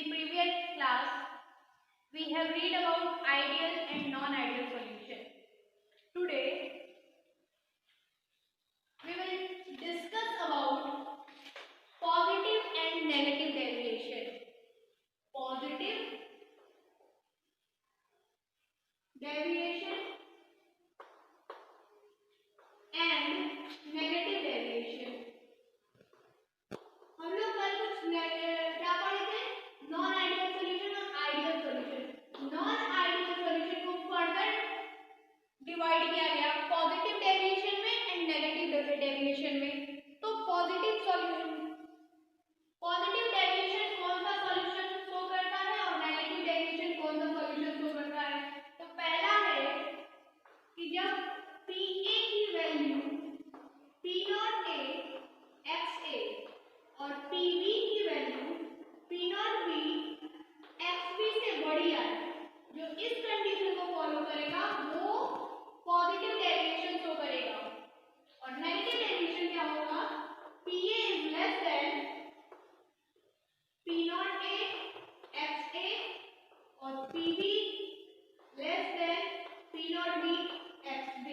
the previous class, we have read about ideal and non-ideal solution. Today, we will discuss about positive and negative derivation. Positive derivation and negative derivation. हम लोग कल कुछ क्या पढ़े थे? Non ideal solution और ideal solution. Non ideal solution को further divide किया गया पॉजिटिव डेविएशन में एंड नेगेटिव डेविएशन में. तो पॉजिटिव सॉल्यूशन, पॉजिटिव डेविएशन कौन सा सॉल्यूशन शो करता है और नेगेटिव डेविएशन कौन सा सॉल्यूशन शो करता है. तो पहला है कि जब Pa की वैल्यू P0A XA और Pb की वैल्यू P0B XB से बड़ी आए, जो इस कंडीशन को फॉलो करेगा वो पॉजिटिव डेविएशन शो करेगा. और नेगेटिव डेविएशन क्या होगा? Pa is less than P0A XA और Pb less than P0B XB.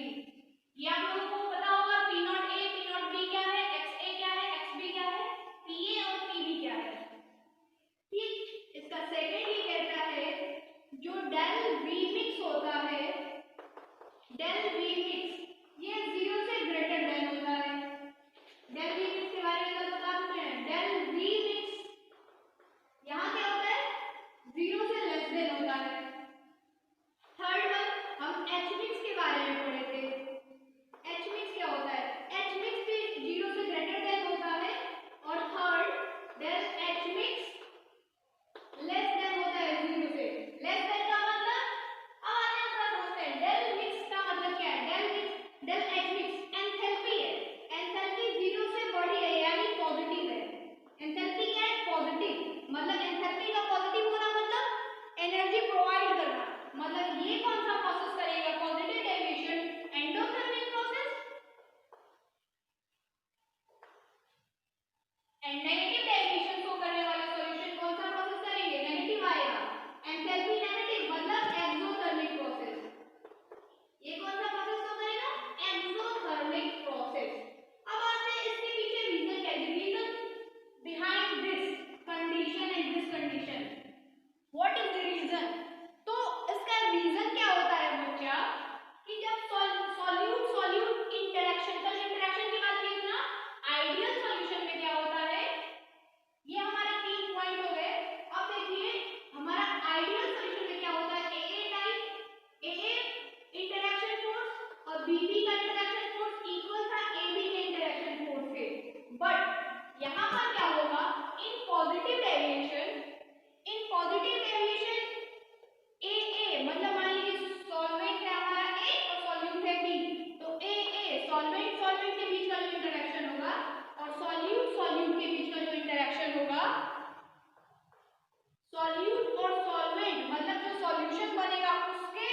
ये आप लोगों को पता होगा P0A P0B क्या है, XA क्या है, XB क्या है, Pa और Pb क्या है. ठीक. इसका सेकंड ये कहता है जो डेल V मिक्स होता है, डेल V मिक्स ये 0 से ग्रेटर देन होता है. डेल V मिक्स के बारे में बता दूं मैं. डेल V मिक्स यहाँ क्या होता है? 0 से लेस देन होता है. थर्ड वन हम H मिक्स के बारे में पढ़े थे. H मिक्स क्या होता है? H मिक्स भी 0 से ग्रेटर देन होता है. और third del H mix less than होता है 0 से. लेस देन का मतलब अब आने थोड़ा समझते हैं. डेल मिक्स का मतलब क्या है? Del mix, del H mix enthalpy है. एंथैल्पी 0 से बड़ी है यानी पॉजिटिव है. एंथैल्पी क्या है? पॉजिटिव. मतलब एंथैल्पी का पॉजिटिव होना मतलब एनर्जी प्रोवाइड करना. मतलब ये कौन सा प्रोसेस करेगा? Positive deviation endothermic process. And negative deviation को करने वाले सॉल्यूशन कौन सा प्रोसेस करेंगे? नेगेटिव आएगा. एंथैल्पी नेगेटिव मतलब एक्सोथर्मिक प्रोसेस. ये कौन सा प्रोसेस को करेगा? Exothermic process. अब आते हैं इसके पीछे रीजन क्या है? Reason behind this condition and this condition. What is the reason? तो इसका रीजन क्या होता है बच्चा कि जब सॉल्यूट सॉल्यूट इंटरेक्शन, कल इंटरेक्शन की बात की ना, आइडियल सॉल्यूशन में क्या होता है? ये हमारे 3 पॉइंट हो गए. अब देखिए हमारा आइडियल सॉल्यूशन में क्या होता है? AA type, AA interaction force और BB का इंटरेक्शन फोर्स इक्वल था AB के इंटरेक्शन फोर्स के. बट यहाँ पर क्या होगा? In positive deviation, in positive deviation AA मतलब मान लीजिए सॉल्वेंट है हमारा A और सॉल्यूट है B. तो AA सॉल्वेंट सॉल्वेंट के बीच का जो इंटरेक्शन होगा और सॉल्यूट सॉल्यूट के बीच का जो इंटरेक्शन होगा, सॉल्यूट और सॉल्वेंट मतलब जो सॉल्यूशन बनेगा उसके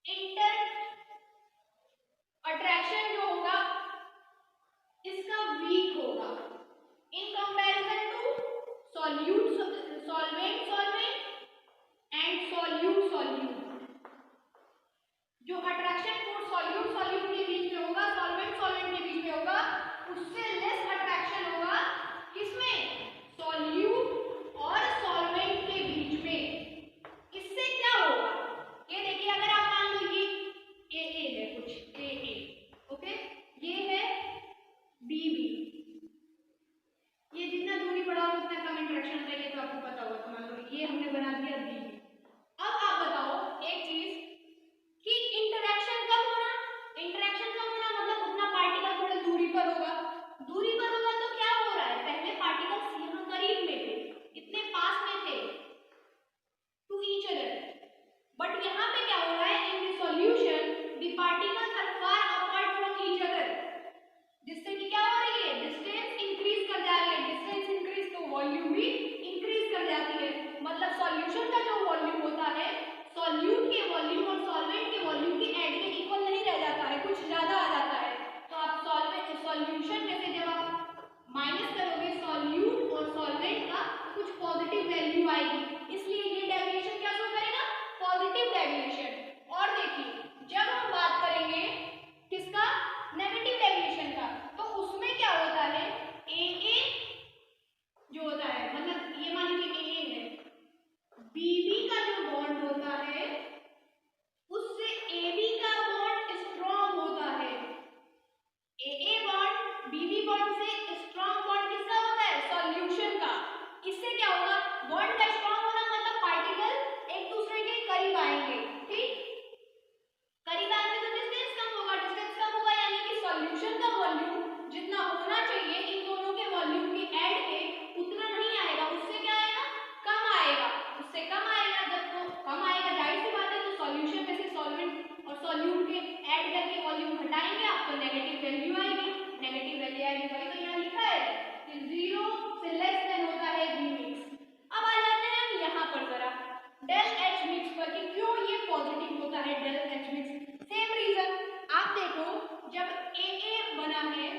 इंटर अट्रैक्शन जो होगा इसका वीक होगा in comparison to solute solvent solvent and solute solute. जो अट्रैक्शन फोर्स सॉल्यूट सॉल्यूट के बीच में होगा, सॉल्वेंट सॉल्वेंट के बीच में होगा, उससे लेस अट्रैक्शन होगा किसमें? सॉल्यूट और सॉल्वेंट के बीच में. इससे क्या होगा? ये देखिए अगर आप मान लीजिए AA है कुछ AA, ओके, ये है BB. ये जितना दूरी बढ़ाओ उतना कम इंटरेक्शन होता है. ये तो आपको पता होगा. तो मान लो ये हमने बना दिया BB. अब आप बताओ एक चीज कि इंटरेक्शन कब होना? इंटरेक्शन कब होना मतलब उतना पार्टिकल थोड़ी दूरी पर होगा. दूरी पर होगा तो क्या हो रहा है? पहले पार्टिकल्स यहाँ करीब में थे, इतने पास में थे टू ईच अदर. बट यहाँ पे क्या हो रहा है? In the solution the particles are घटाएंगे आपको नेगेटिव वैल्यू आएगी, नेगेटिव वैल्यू आएगी, वही तो यहाँ लिखा है कि 0 से लेस देन होता है बी मिक्स। अब आ जाते हैं हम यहाँ पर जरा डेल एच मिक्स पर कि क्यों ये पॉजिटिव होता है del H mix. Same reason, आप देखो जब ए बना है,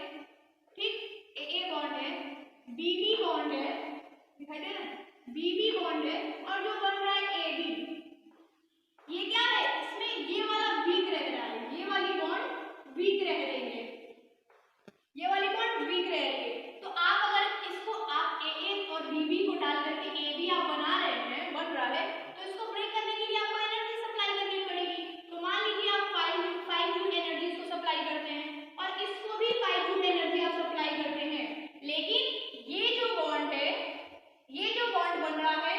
ठीक, ए बॉन्ड है, बी बॉन्ड है, दिखाई दे रहा है, बी बॉन्ड है, और जो बन रहा है ए बी, ये क्या है, इसमें ये वाला वीक रह रहा है, ये वाली बॉन्ड वीक रह रही है, ये वाली बॉन्ड वीक रह रही है। तो आप अगर इसको आप ए और बी को डाल करके ए बी आप बना रहे हैं, बन रहा है, तो इसको ब्रेक करने के लिए आपको एनर्जी सप्लाई करनी पड़ेगी। तो मान लीजिए आप 5 जूल एनर्जी इसको सप्लाई करते हैं और इसको भी 5 जूल एनर्जी आप सप्लाई करते हैं, लेकिन ये जो बॉन्ड है, ये जो बॉन्ड बन रहा है,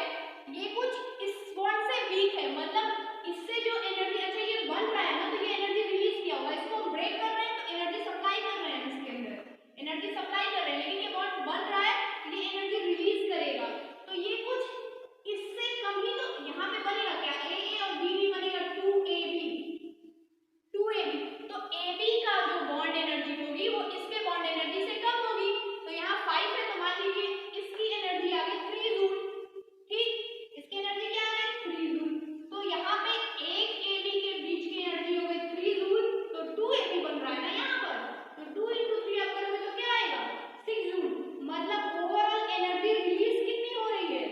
ये कुछ इस बॉन्ड से वीक है, मतलब इससे जो एनर्जी, अच्छा ये बन रहा है ना, तो ये एनर्जी रिलीज किया हुआ है, इसको हम ब्रेक कर रहे हैं तो एनर्जी सप्लाई कर रहे हैं, इसके अंदर एनर्जी सप्लाई कर रहे हैं, लेकिन ये बॉन्ड बन रहा है, ये एनर्जी रिलीज करेगा। तो ये कुछ इससे कम ही, तो यहाँ पे बनेगा क्या, ए और बी बनेगा 2ab, तो ab का जो बॉन्ड एनर्जी होगी वो इसके बॉन्ड एनर्जी से कम होगी। तो यहाँ 5 है, तो मान लीजिए इसकी एनर्जी आ गई 3 जूल, ठीक, इसकी एनर्जी क्या आ गई 3 जूल। तो यहाँ पे एक AB के बीच की एनर्जी हो गई 3 जूल, तो 2AB बन रहा है ना यहाँ पर, तो 2 × 3 आप करोगे तो क्या आएगा 6 जूल। मतलब ओवरऑल एनर्जी रिलीज कितनी हो रही है,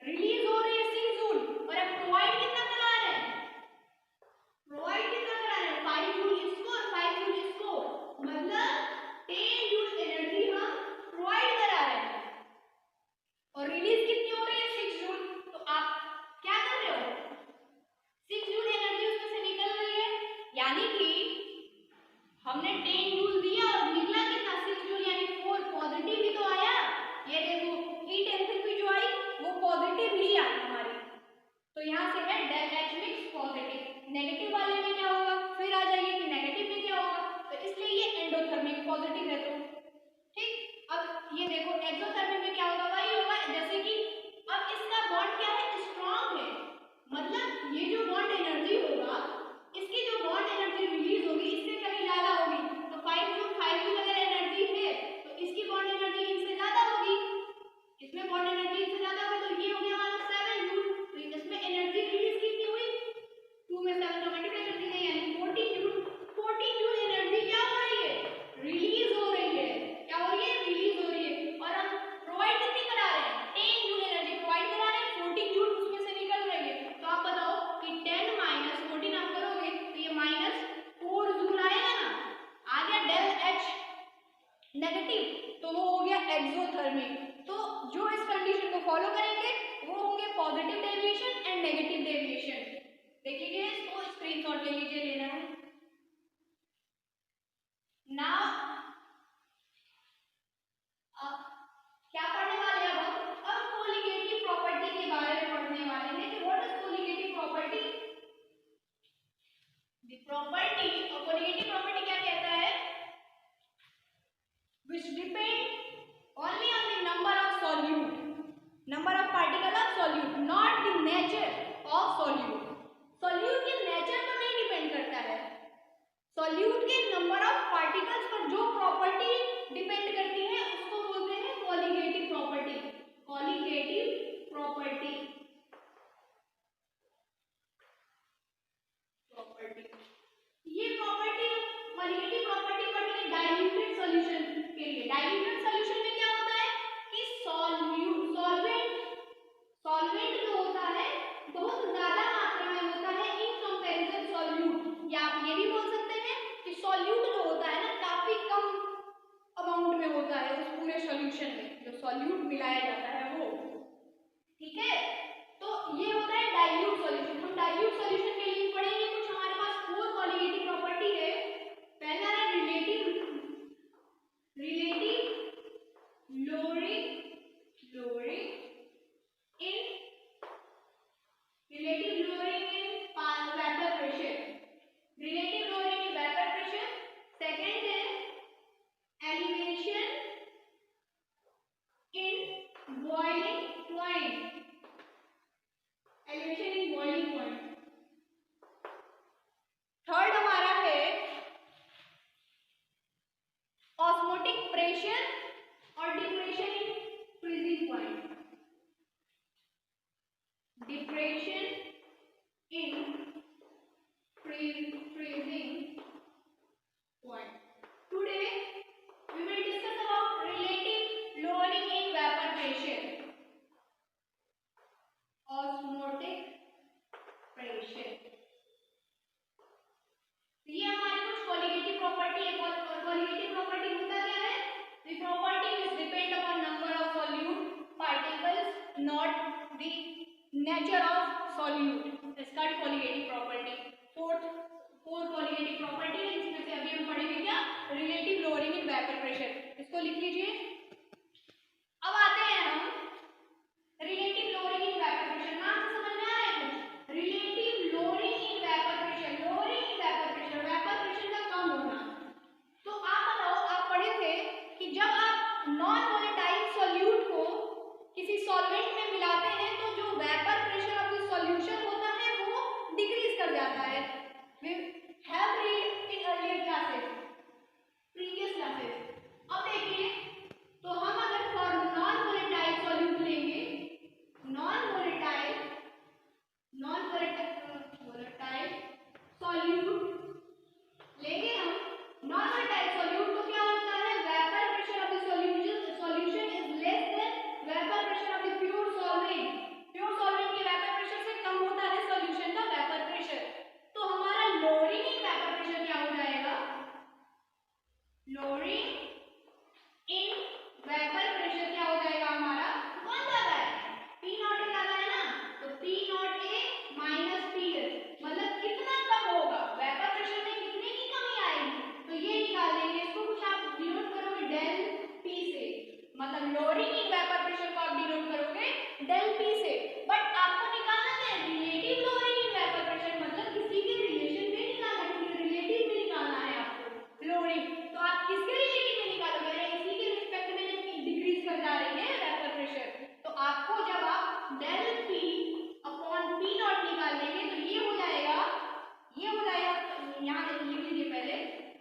रिलीज हो रही है 6 जूल, और अब प्रोवाइड कितना करा रहे हैं, प्रोवाइड कितना करा रहे हैं 5 जूल इसको और 5 जूल इसको, मतलब 10 जूल एनर्जी हम प्रोवाइड करा रहे हैं, और रिलीज कितनी हो रही है 6 जूल। तो आप क्या कर रहे हो, 6 जूल एनर्जी उसमें से निकल रही है, यानी कि हमने 10 जूल दिया और निकला कितना 6 जूल, यानी 4 पॉजिटिव ही तो आया। ये देखो हीट एंथैल्पी जो आई वो पॉजिटिव ही आई हमारी, तो यहाँ से है del H mix positive. Negative वाले में क्या होगा, फिर आ जाइए कि नेगेटिव में क्या होगा, तो इसलिए ये एंडोथर्मिक पॉजिटिव है, तो ठीक। अब ये देखो एक्सोथर्मिक में क्या होगा, वही होगा, जैसे कि अब इसका बॉन्ड क्या है, स्ट्रांग है, मतलब ये जो बॉन्ड एनर्जी होगा, इसकी जो बॉन्ड एनर्जी रिलीज होगी इससे कहीं ज्यादा होगी। तो 5 जूल अगर एनर्जी है तो इसकी बॉन्ड एनर्जी इनसे ज्यादा होगी, इसमें बॉन्ड एनर्जी इनसे ज्यादा होगी, तो ये हो गया हमारा 7 जूल। तो इसमें एनर्जी रिलीज कितनी हुई, 2 में 7 का मल्टीप्लाई कर दीजिए, यानी 14 जूल। 14 जूल एनर्जी क्या हो रही है, रिलीज हो रही है, क्या हो रही है, रिलीज हो रही है, और हम प्रोवाइड कितनी करा रहे हैं, 10 जूल एनर्जी प्रोवाइड करा रहे हैं, 14 जूल उसमें से निकल रही है। तो आप बताओ कि 10 - 14 आप करोगे तो ये -4 जूल आएगा ना, आ गया डेल एच नेगेटिव, तो वो हो गया एक्सोथर्मिक। तो जो इस कंडीशन को फॉलो करेंगे वो होंगे positive deviation and negative deviation. देखिए इसको स्क्रीनशॉट ले लीजिए, लेना है ना। क्या पढ़ने वाले हैं अब कोलिगेटिव प्रॉपर्टी के बारे में पढ़ने वाले हैं कि what is colligative property. The property of colligative property क्या कहता है, which depend only on the number of solute, number of particle of solute, not the nature of solute। solute के नेचर पर नहीं डिपेंड करता है, solute के number of particles पर जो प्रॉपर्टी डिपेंड करती है उसको बोलते हैं कोलिगेटिव प्रॉपर्टी। कोलिगेटिव प्रॉपर्टी ये प्रॉपर्टी कोलिगेटिव प्रॉपर्टी पढ़नी है डाइल्यूटेड सॉल्यूशन के लिए। डाइल्यूटेड सॉल्यूशन में क्या होता है कि सॉल्वेंट जो होता है बहुत ज्यादा मात्रा में होता है इन कंपैरिजन सॉल्यूट, या आप ये भी बोल सकते हैं कि सॉल्यूट जो होता है ना काफी कम अमाउंट में होता है उस पूरे सॉल्यूशन में, जो सॉल्यूट मिलाया जाता है वो, ठीक है। तो ये होता है डाइल्यूट सॉल्यूशन। हम डाइल्यूट सॉल्यूशन के लिए पढ़ेंगे कुछ, हमारे पास 4 कोलिगेटिव प्रॉपर्टी है। पहला है relative lowering in vapour pressure, relative lowering in vapour pressure. Second है elevation in boiling point, elevation in boiling point. Third हमारा है कोलिगेटिव प्रॉपर्टी है। कोलिगेटिव प्रॉपर्टी होता क्या है? The property is depend upon number of solute particles, not the nature of solute. इसका colligative property four colligative property है, जिसमें से अभी हम पढ़ेंगे क्या? Relative lowering in vapour pressure. इसको लिख लीजिए। अब आते हैं हम relative lowering in vapour pressure. नाम से समझ में आ रहा है कुछ? Relative lowering in vapour pressure, lowering in vapour pressure, vapour pressure का कम होना। तो आप बताओ, आप पढ़े थे कि जब आप नॉन वोलेटाइल सॉल्यूट को किसी सॉल्वेंट में मिलाते हैं तो जो vapour pressure of the solution होता है वो डिक्रीज कर जाता है। We have read in earlier classes, previous classes। अब देखिए, तो हम अगर फॉर नॉन वोलेटाइल सॉल्यूट लेंगे, नॉन वोलेटाइल सॉल्यूट लेंगे हम, नॉन वोलेटाइल सॉल्यूट तो क्या होता है? Vapour pressure of the solution is less than vapour pressure of the pure solvent. Pure solvent के वेपर प्रेशर से कम होता है सॉल्यूशन का वेपर प्रेशर। तो हमारा लोअरिंग इन वेपर प्रेशर क्या हो जाएगा? लोअरिंग इन वेपर प्रेशर क्या हो जाएगा हमारा? कौन ज्यादा है? पी नॉट ए ज्यादा है ना, तो P not A minus P S, मतलब कितना कम होगा? वेपर प्रेशर में कितने की कमी आएगी? तो ये निकाल देंगे। इसको कुछ आप डिनोट करोगे डेल पी से, मतलब लोअरिंग इन वेपर प्रेशर को आप डिनोट करोगे डेल पी से। बट आपको निकालना क्या है? Relative lowering in vapour pressure, मतलब किसी के रिलेशन में निकालना है, किसी रिलेटिव में निकालना है आपको लोअरिंग। तो आप किसके रिलेटिव में निकालोगे? अरे इसी के रिस्पेक्ट में डिक्रीज कर जा रही है वेपर प्रेशर, तो आपको जब आप del P upon P not निकाल लेंगे तो ये हो जाएगा, यहाँ लिख लीजिए पहले,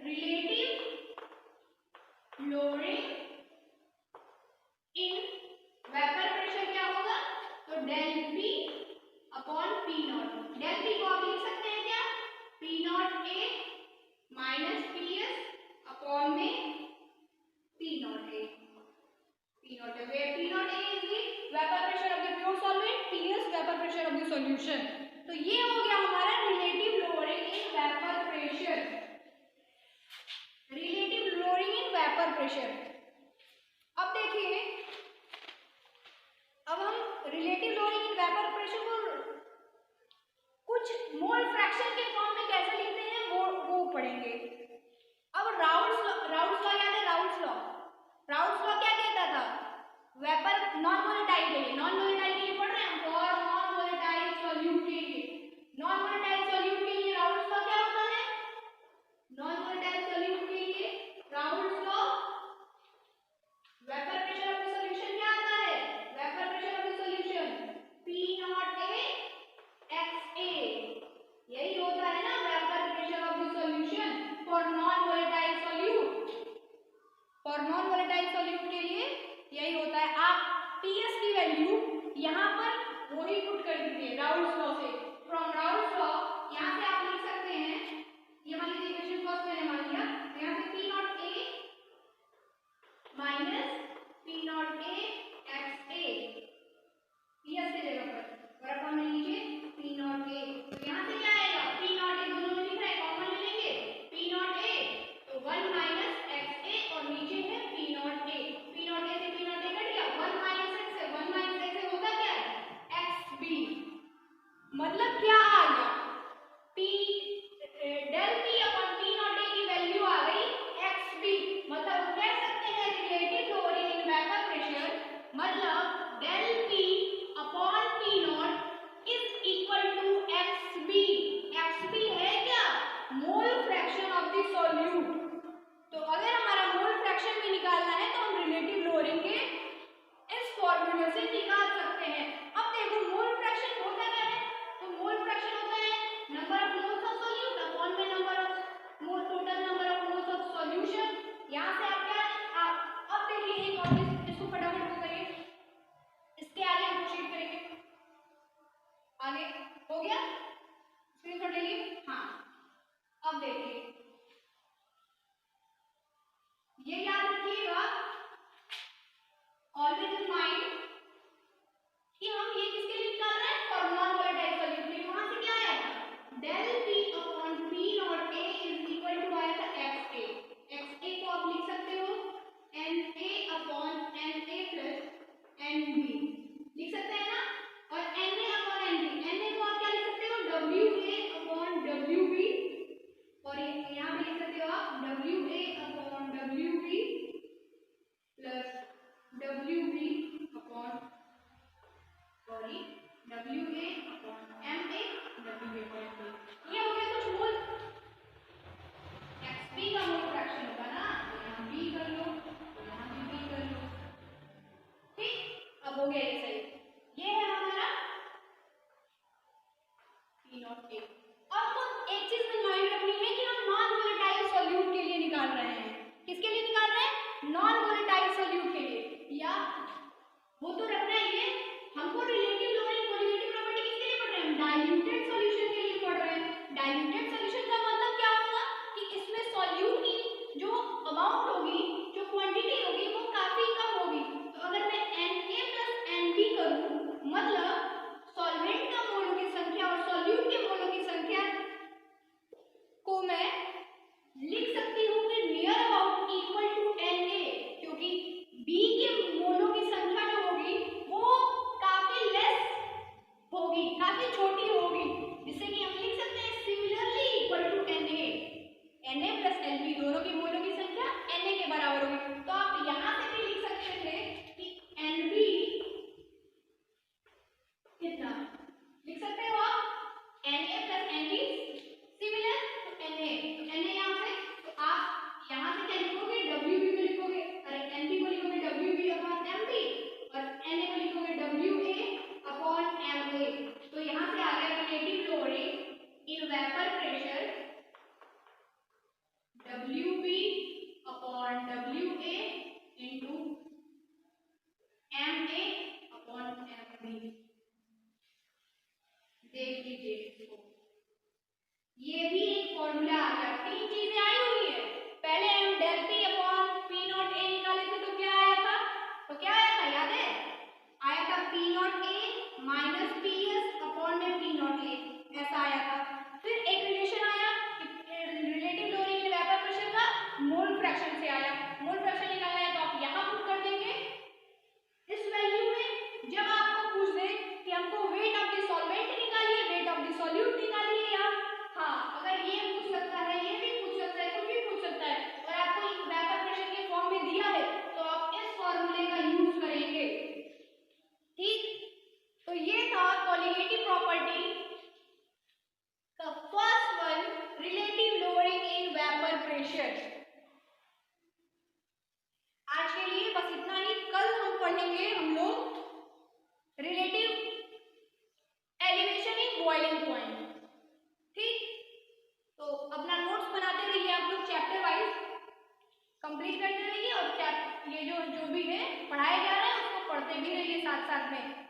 relative lowering in vapour pressure क्या होगा? तो del P upon P naught. Del P को आप लिख सकते हैं क्या? P not A minus P S upon में P not A. P not A, where P naught A is the vapor pressure of the pure solvent, P is vapor pressure of the solution। तो ये हो गया हमारा relative lowering in vapour pressure. Relative lowering in vapour pressure. अब देखिए, अब हम relative lowering in vapour pressure को कुछ मोल फ्रैक्शन के फॉर्म में कैसे लिखते हैं वो पढ़ेंगे। अब राउल्स लॉ याद है? राउल्स लॉ क्या कहता था? वेपर नॉन वोलेटाइल के लिए पढ़ रहे हैं हम, और नॉन वोलेटाइल सॉल्यूट के लिए, नॉन वोलेटाइल सॉल्यूट के लिए राउल्स लॉ क्या होता है? नॉन वोलेटाइल सॉल्यूट के लिए राउल्स लॉ Nb दोनों के मोलों की संख्या Na के बराबर होगी। तो आप यहां से भी लिख सकते थे कि Nb कितना लिख सकते हो आप, Na plus Nb similar to Na, तो Na यहाँ से, तो आप यहाँ से क्या लिखोगे, Wb को लिखोगे, अरे Nb को लिखोगे Wb अपॉन Mb और Na को लिखोगे Wa अपॉन Ma। तो यहाँ से आ गया रिलेटिव लोडिंग इन vapour pressure Wb upon Wa into Ma upon Mb। देख लीजिए इसको, ये भी एक फॉर्मूला आ गया। तीन चीजें आई हुई है, पहले हम del P upon P not A निकाले थे, तो क्या आया था, याद है, आया था P not A minus P S upon में पी नॉट ए, ऐसा आया था। फिर एक रिलेशन आया रिलेटिव लोडिंग इन वेपर प्रेशर का मोल फ्रैक्शन से आया, मोल फ्रैक्शन निकालना है तो आप यहाँ पुट कर देंगे इस वैल्यू में। जब आपको पूछ दे कि हमको वेट ऑफ द सॉल्वेंट निकालिए, वेट ऑफ द सॉल्यूट निकालिए, या हाँ अगर ये पूछ सकता है, ये भी पूछ सकता है, कुछ भी पूछ सकता है, और आपको वेपर प्रेशर के फॉर्म में दिया है तो आप इस फॉर्मूले का यूज करेंगे। ठीक, तो ये था कोलिगेटिव प्रॉपर्टी का फर्स्ट वन, रिलेटिव लोडिंग इन वेपर प्रेशर। आज के लिए बस इतना ही, कल हम पढ़ेंगे हम लोग relative elevation in boiling point. ठीक, तो अपना नोट्स बनाते रहिए आप लोग, चैप्टर वाइज कंप्लीट करते रहिए और ये जो भी है पढ़ाया जा रहा है उसको पढ़ते भी रहिए साथ साथ में।